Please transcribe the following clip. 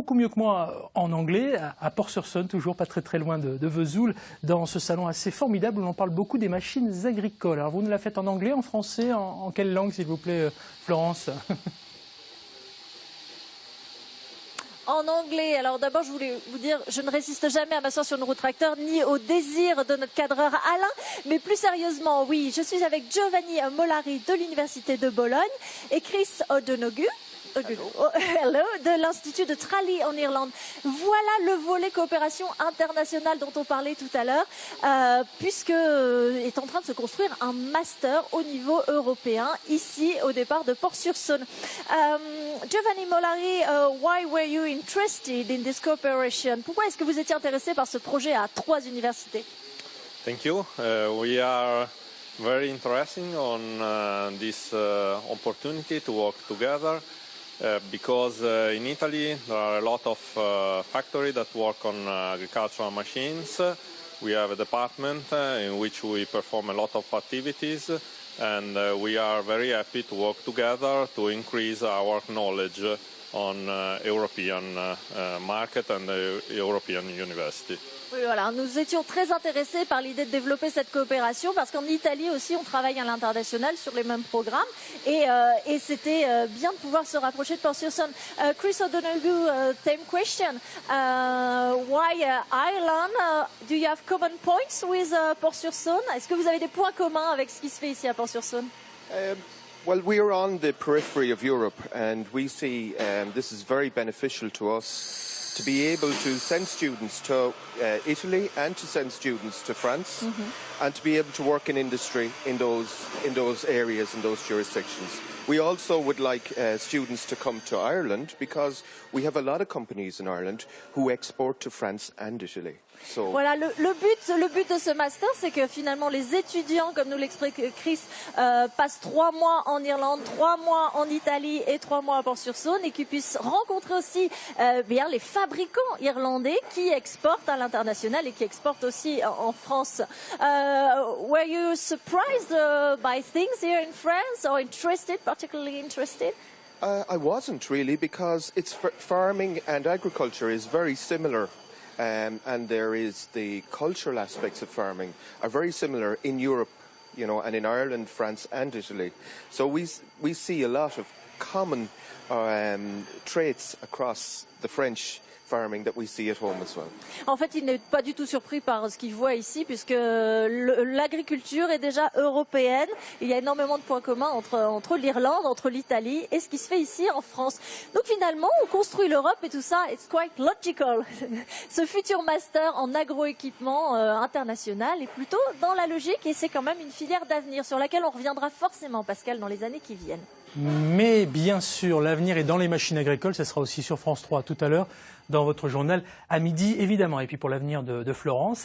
beaucoup mieux que moi en anglais, à Port-sur-Saône, toujours pas très loin de Vesoul, dans ce salon assez formidable où l'on parle beaucoup des machines agricoles. Alors vous nous la faites en anglais, en français, en quelle langue s'il vous plaît, Florence? En anglais. Alors d'abord, je voulais vous dire, je ne résiste jamais à m'asseoir sur une roue tracteur ni au désir de notre cadreur Alain. Mais plus sérieusement, oui, je suis avec Giovanni Mollari de l'Université de Bologne et Chris O'Donoghue. Hello, de l'Institut de Tralee en Irlande. Voilà le volet coopération internationale dont on parlait tout à l'heure, puisque est en train de se construire un master au niveau européen, ici au départ de Port-sur-Saône. Giovanni Mollari, why were you interested in this cooperation? Pourquoi est-ce que vous étiez intéressé par ce projet à 3 universités? Thank you. We are very interested on this opportunity to work together. Because in Italy there are a lot of factories that work on agricultural machines. We have a department in which we perform a lot of activities, and we are very happy to work together to increase our knowledge on European market and the European university. Oui, voilà, nous étions très intéressés par l'idée de développer cette coopération parce qu'en Italie aussi on travaille à l'international sur les mêmes programmes et c'était bien de pouvoir se rapprocher de Port-sur-Saône. Chris O'Donoghue, same question. Why Ireland? Do you have common points with Port-sur-Saône? Est-ce que vous avez des points communs avec ce qui se fait ici à Port-sur-Saône? Well, we are on the periphery of Europe, and we see this is very beneficial to us to be able to send students to Italy and to send students to France, and to be able to work in industry in those areas, in those jurisdictions. We also would like students to come to Ireland because we have a lot of companies in Ireland who export to France and Italy. So voilà, le but de ce master, c'est que finalement les étudiants, comme nous l'explique Chris, passent 3 mois en Irlande, 3 mois en Italie et 3 mois à Port-sur-Saône et qu'ils puissent rencontrer aussi bien les fabricants irlandais qui exportent à l'international et qui exportent aussi en France. Were you surprised by things here in France or interested, particularly interested? I wasn't really, because it's farming and agriculture is very similar. And there is the cultural aspects of farming are very similar in Europe, you know, and in Ireland, France and Italy. So we see a lot of common traits across the French farming that we see at home as well. En fait, il n'est pas du tout surpris par ce qu'il voit ici, puisque l'agriculture est déjà européenne. Il y a énormément de points communs entre l'Irlande, entre l'Italie et ce qui se fait ici en France. Donc finalement, on construit l'Europe et tout ça, it's quite logical. Ce futur master en agroéquipement international est plutôt dans la logique et c'est quand même une filière d'avenir sur laquelle on reviendra forcément, Pascal, dans les années qui viennent. Mais bien sûr, l'avenir est dans les machines agricoles, ça sera aussi sur France 3 tout à l'heure, dans votre journal à midi évidemment. Et puis pour l'avenir de Florence.